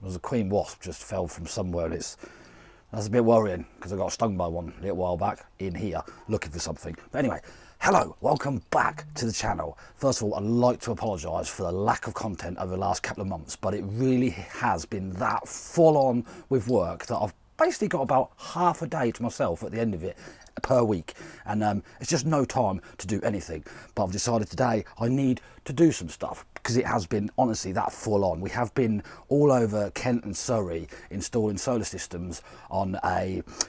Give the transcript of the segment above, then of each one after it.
There's a queen wasp just fell from somewhere, and that's a bit worrying because I got stung by one a little while back in here looking for something. But anyway, hello, welcome back to the channel. First of all, I'd like to apologise for the lack of content over the last couple of months, but it really has been that full on with work that I've basically got about half a day to myself at the end of it per week, and it's just no time to do anything. But I've decided today I need to do some stuff because it has been honestly that full on. We have been all over Kent and Surrey installing solar systems on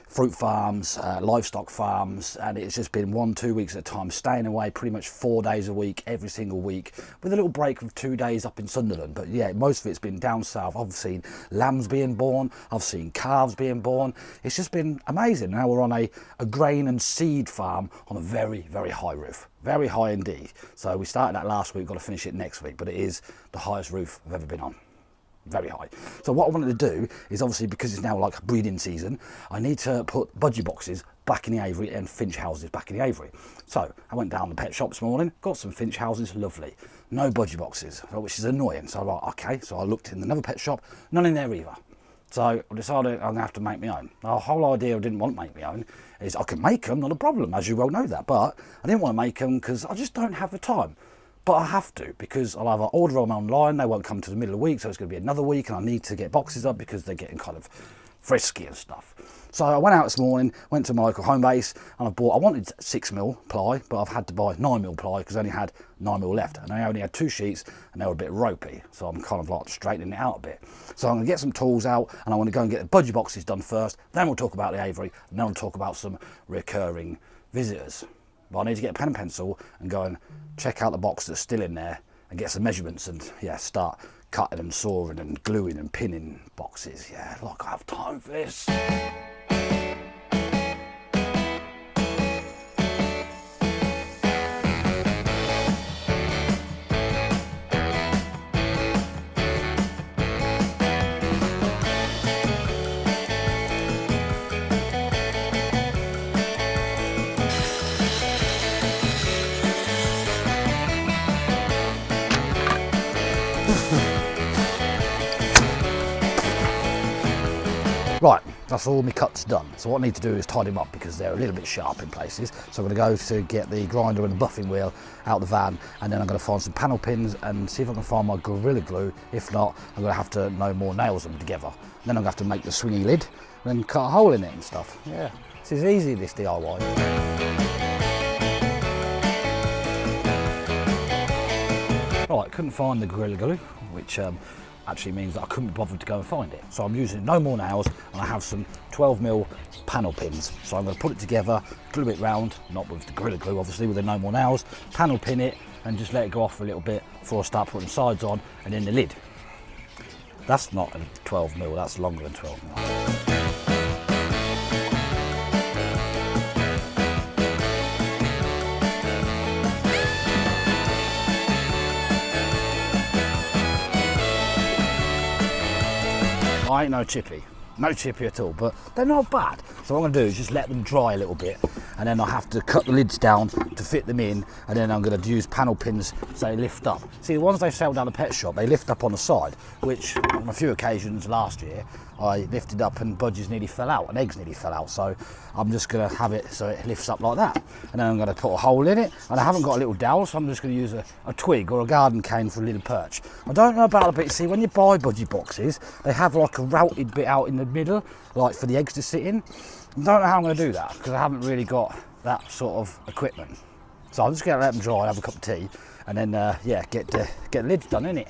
fruit farms, livestock farms, and it's just been 1-2 weeks at a time, staying away pretty much 4 days a week, every single week, with a little break of 2 days up in Sunderland. But yeah, most of it's been down south. I've seen lambs being born, I've seen calves being born. It's just been amazing. Now we're on a grain and seed farm on a very, very high roof. Very high indeed. So we started that last week, got to finish it next week, but it is the highest roof I've ever been on. Very high. So what I wanted to do is, obviously because it's now like breeding season, I need to put budgie boxes back in the aviary and finch houses back in the aviary. So I went down the pet shop this morning, got some finch houses, lovely. No budgie boxes, which is annoying. So I'm like, okay, so I looked in another pet shop, none in there either. So I decided I'm going to have to make my own. The whole idea I didn't want to make my own is I can make them, not a problem, as you well know that, but I didn't want to make them because I just don't have the time. But I have to, because I'll either order them online, they won't come to the middle of the week, so it's going to be another week, and I need to get boxes up because they're getting kind of frisky and stuff. So I went out this morning, went to my local home base, and I wanted 6mm ply, but I've had to buy 9mm ply because I only had 9mm left, and I only had 2 sheets and they were a bit ropey, so I'm kind of like straightening it out a bit. So I'm going to get some tools out, and I want to go and get the budgie boxes done first, then we'll talk about the aviary, and then we'll talk about some recurring visitors. But I need to get a pen and pencil and go and check out the box that's still in there and get some measurements and yeah, start cutting and sawing and gluing and pinning boxes. Yeah, like I have time for this. Right, that's all my cuts done. So what I need to do is tidy them up because they're a little bit sharp in places. So I'm going to go to get the grinder and the buffing wheel out the van, and then I'm going to find some panel pins and see if I can find my Gorilla Glue. If not, I'm going to have to no more nails them together. And then I'm going to have to make the swingy lid and then cut a hole in it and stuff. Yeah, this is easy, this DIY. Right, couldn't find the Gorilla Glue, which actually means that I couldn't be bothered to go and find it. So I'm using no more nails, and I have some 12mm panel pins. So I'm going to put it together, glue it round, not with the Gorilla Glue obviously, with the no more nails, panel pin it and just let it go off for a little bit before I start putting the sides on, and then the lid. That's not a 12mm, that's longer than 12mm. I ain't no chippy at all, but they're not bad. So what I'm going to do is just let them dry a little bit, and then I'll have to cut the lids down to fit them in, and then I'm going to use panel pins so they lift up. See, the ones they sell down the pet shop, they lift up on the side, which on a few occasions last year I lifted up and budgies nearly fell out and eggs nearly fell out. So I'm just going to have it so it lifts up like that, and then I'm going to put a hole in it, and I haven't got a little dowel, so I'm just going to use a twig or a garden cane for a little perch. I don't know about the bit, see, when you buy budgie boxes they have like a routed bit out in the middle, like for the eggs to sit in. I don't know how I'm going to do that because I haven't really got that sort of equipment. So I'm just going to let them dry and have a cup of tea, and then yeah, get the lids done, innit?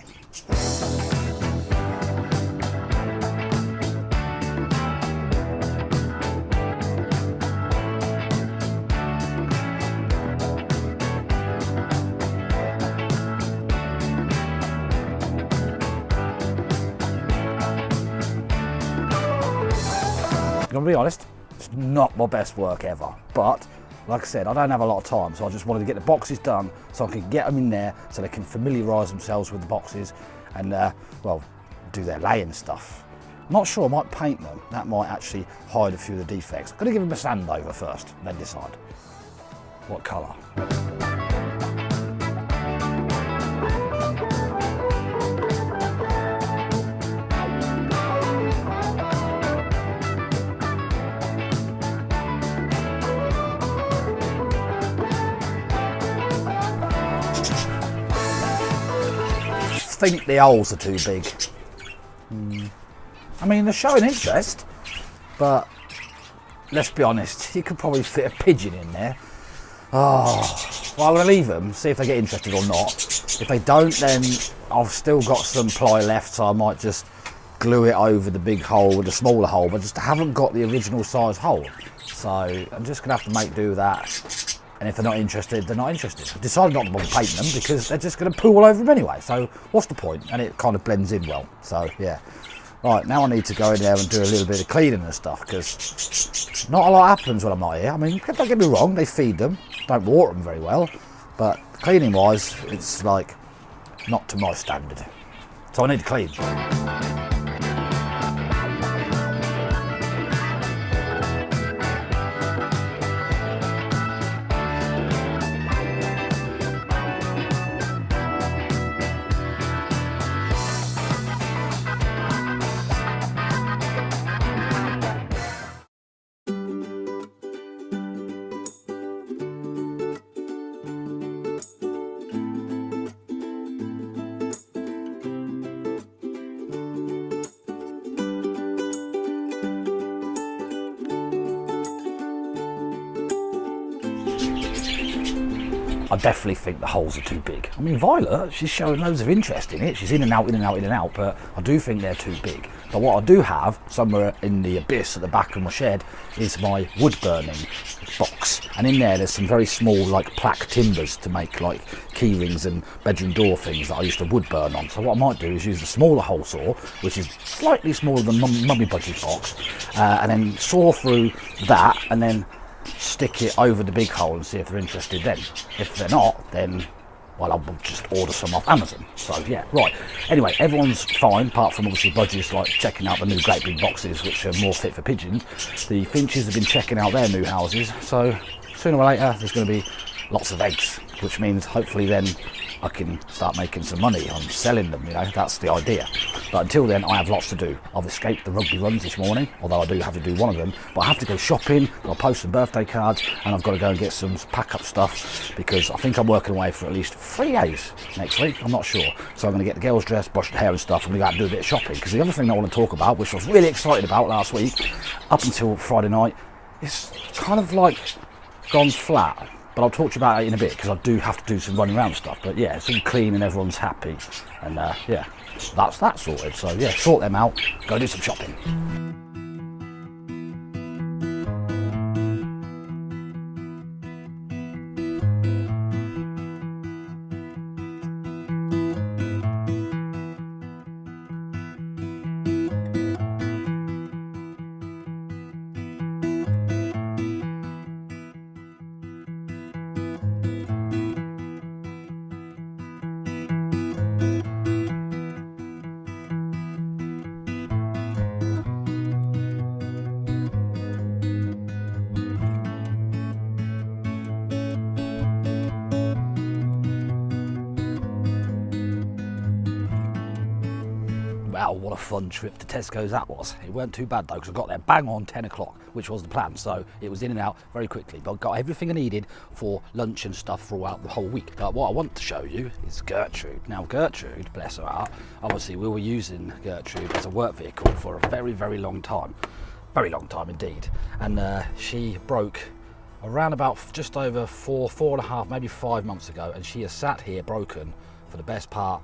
I'm going to be honest, it's not my best work ever, but like I said, I don't have a lot of time, so I just wanted to get the boxes done so I can get them in there so they can familiarise themselves with the boxes and, well, do their laying stuff. I'm not sure, I might paint them. That might actually hide a few of the defects. I'm going to give them a sand over first, then decide what colour. think the holes are too big. I mean, they're showing interest, but let's be honest, you could probably fit a pigeon in there. Oh, well, I'm going to leave them, see if they get interested or not. If they don't, then I've still got some ply left, so I might just glue it over the big hole with the smaller hole, but just haven't got the original size hole. So I'm just going to have to make do with that. And if they're not interested, they're not interested. I've decided not to bother painting them because they're just going to poo all over them anyway. So what's the point? And it kind of blends in well. So yeah. Right, now I need to go in there and do a little bit of cleaning and stuff because not a lot happens when I'm not here. I mean, don't get me wrong, they feed them, don't water them very well, but cleaning wise, it's like not to my standard. So I need to clean. I definitely think the holes are too big. I mean, Violet, she's showing loads of interest in it. She's in and out, in and out, in and out, but I do think they're too big. But what I do have, somewhere in the abyss at the back of my shed, is my wood burning box. And in there's some very small, like, plaque timbers to make, like, key rings and bedroom door things that I used to wood burn on. So what I might do is use the smaller hole saw, which is slightly smaller than Mummy Budgie box, and then saw through that, and then stick it over the big hole and see if they're interested then. If they're not, then, well, I'll just order some off Amazon. So yeah, right. Anyway, everyone's fine, apart from obviously Budgie's like checking out the new great big boxes, which are more fit for pigeons. The finches have been checking out their new houses, so sooner or later there's going to be lots of eggs, which means hopefully then I can start making some money on selling them, you know, that's the idea. But until then, I have lots to do. I've escaped the rugby runs this morning, although I do have to do one of them, but I have to go shopping, I've got to post some birthday cards, and I've got to go and get some pack-up stuff, because I think I'm working away for at least 3 days next week, I'm not sure. So I'm going to get the girls dressed, brush their hair and stuff, and we're going to do a bit of shopping, because the other thing I want to talk about, which I was really excited about last week, up until Friday night, is kind of like gone flat. But I'll talk to you about it in a bit because I do have to do some running around stuff. But yeah, it's all clean and everyone's happy. And yeah, that's that sorted. So yeah, sort them out, go do some shopping. Wow, what a fun trip to Tesco's that was. It weren't too bad though, because I got there bang on 10 o'clock, which was the plan. So it was in and out very quickly, but I got everything I needed for lunch and stuff throughout the whole week. But what I want to show you is Gertrude. Now Gertrude, bless her heart, obviously we were using Gertrude as a work vehicle for a very, very long time. Very long time indeed. And she broke around about just over four and a half, maybe 5 months ago. And she has sat here broken for the best part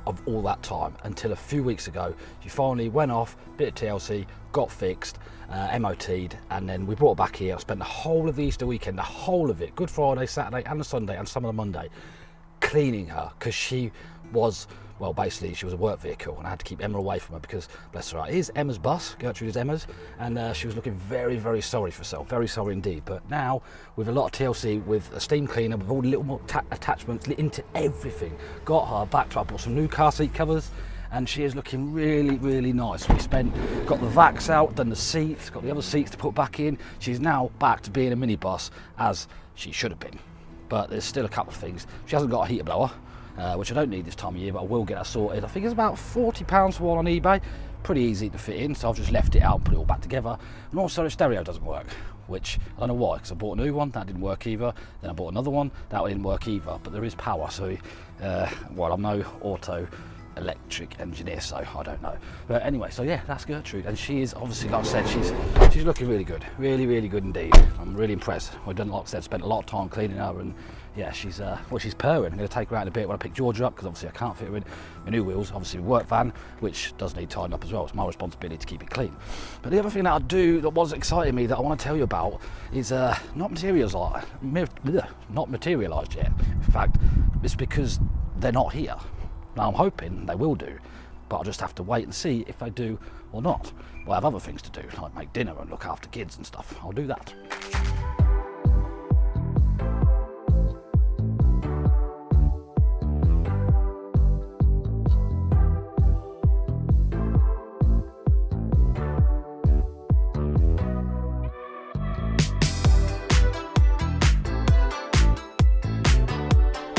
of all that time until a few weeks ago. She finally went off, bit of TLC, got fixed, MOT'd, and then we brought her back here. I spent the whole of the Easter weekend, the whole of it, Good Friday, Saturday and the Sunday and some of the Monday, cleaning her, because she was, well, basically she was a work vehicle and I had to keep Emma away from her because, bless her heart, it is Emma's bus, Gertrude is Emma's, and she was looking very, very sorry for herself, very sorry indeed. But now, with a lot of TLC, with a steam cleaner, with all the little more attachments into everything, got her back to, I bought some new car seat covers, and she is looking really, really nice. We got the vacs out, done the seats, got the other seats to put back in. She's now back to being a minibus, as she should have been. But there's still a couple of things. She hasn't got a heater blower, which I don't need this time of year, but I will get that sorted. I think it's about £40 for one on eBay. Pretty easy to fit in, so I've just left it out and put it all back together. And also the stereo doesn't work, which I don't know why, because I bought a new one, that didn't work either. Then I bought another one, that one didn't work either, but there is power, so, well, I'm no auto electric engineer, so I don't know. But anyway, so yeah, that's Gertrude, and she is obviously, like I said, she's looking really good, really good indeed. I'm really impressed. We've done, like I said, spent a lot of time cleaning her, and yeah, she's purring. I'm going to take her out in a bit when I pick Georgia up, because obviously I can't fit her in my new wheels, obviously work van, which does need tidying up as well. It's my responsibility to keep it clean. But the other thing that I do that was exciting me that I want to tell you about is not materialised yet. In fact, it's because they're not here. Now I'm hoping they will do, but I'll just have to wait and see if they do or not. Well, I have other things to do, like make dinner and look after kids and stuff. I'll do that.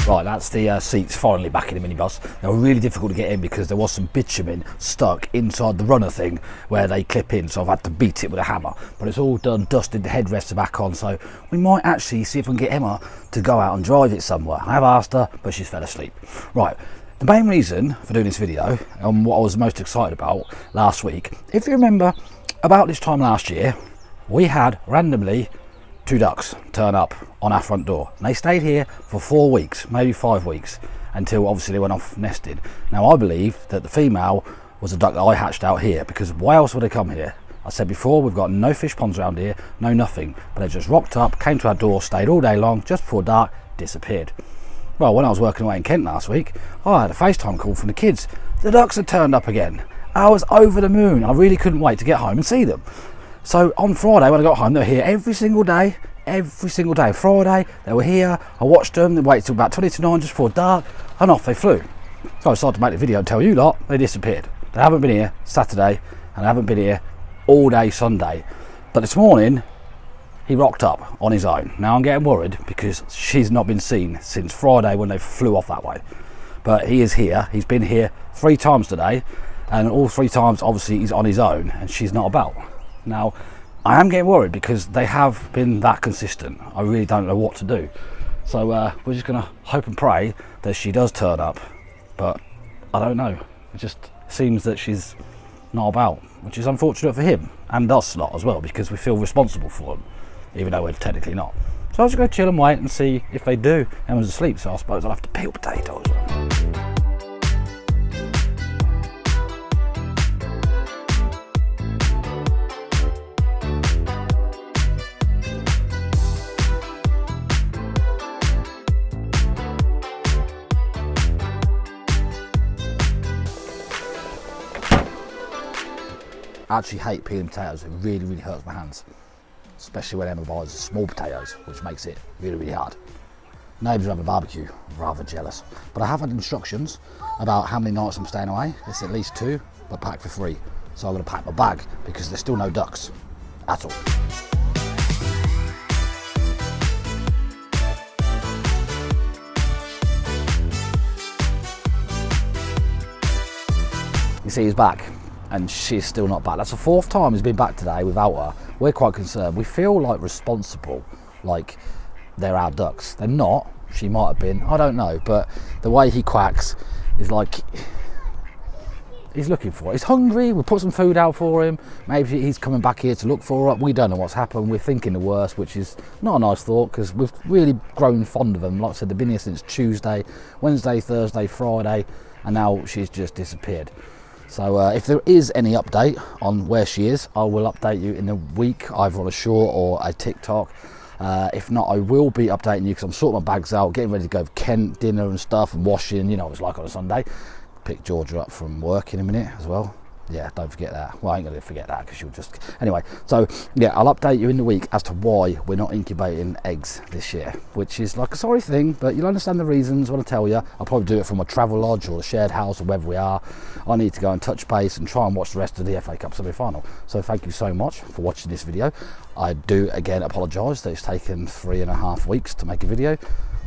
Right, that's the seats finally back in the minibus. They were really difficult to get in because there was some bitumen stuck inside the runner thing where they clip in, so I've had to beat it with a hammer. But it's all done, dusted, the headrests are back on, so we might actually see if we can get Emma to go out and drive it somewhere. I have asked her, but she's fell asleep. Right, the main reason for doing this video, and what I was most excited about last week, if you remember, about this time last year, we had randomly 2 ducks turn up on our front door, and they stayed here for 4 weeks, maybe 5 weeks, until obviously they went off nested. Now I believe that the female was a duck that I hatched out here, because why else would they come here? I said before, we've got no fish ponds around here, no nothing, but they just rocked up, came to our door, stayed all day long, just before dark, disappeared. Well, when I was working away in Kent last week, I had a FaceTime call from the kids. The ducks had turned up again. I was over the moon. I really couldn't wait to get home and see them. So on Friday when I got home, they were here every single day. Friday, they were here. I watched them. They waited till about 20 to 9 just before dark, and off they flew. So I decided to make the video and tell you lot they disappeared. They haven't been here Saturday, and they haven't been here all day Sunday. But this morning, he rocked up on his own. Now I'm getting worried because she's not been seen since Friday when they flew off that way. But he is here. He's been here 3 times today, and all 3 times obviously he's on his own and she's not about. Now I am getting worried because they have been that consistent. I really don't know what to do. So we're just gonna hope and pray that she does turn up, but I don't know. It just seems that she's not about, which is unfortunate for him and us lot as well, because we feel responsible for them, even though we're technically not. So I'll just go chill and wait and see if they do. Emma's asleep, so I suppose I'll have to peel potatoes. I actually hate peeling potatoes. It really hurts my hands, especially when Emma buys small potatoes, which makes it really hard. Neighbours are having a barbecue, rather jealous. But I have had instructions about how many nights I'm staying away. It's at least 2, but packed for 3. So I'm going to pack my bag because there's still no ducks at all. You see, he's back. And she's still not back. That's the 4th time he's been back today without her. We're quite concerned. We feel like responsible, like they're our ducks. They're not. She might have been. I don't know. But the way he quacks is like he's looking for it. He's hungry. We put some food out for him. Maybe he's coming back here to look for her. We don't know what's happened. We're thinking the worst, which is not a nice thought because we've really grown fond of them. Like I said, they've been here since Tuesday, Wednesday, Thursday, Friday, and now she's just disappeared. So if there is any update on where she is, I will update you in a week, either on a short or a TikTok. If not, I will be updating you because I'm sorting my bags out, getting ready to go for Kent dinner and stuff, and washing, you know what it's like on a Sunday. Pick Georgia up from work in a minute as well. Yeah, don't forget that. Well, I ain't going to forget that because you'll just... Anyway, so yeah, I'll update you in the week as to why we're not incubating eggs this year, which is like a sorry thing, but you'll understand the reasons when I tell you. I'll probably do it from a travel lodge or a shared house or wherever we are. I need to go and touch base and try and watch the rest of the FA Cup semi-final. So thank you so much for watching this video. I do, again, apologise that it's taken 3.5 weeks to make a video,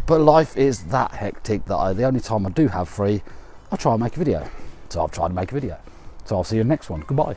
but life is that hectic that the only time I do have free, I try and make a video. So I've tried to make a video. So I'll see you in the next one. Goodbye.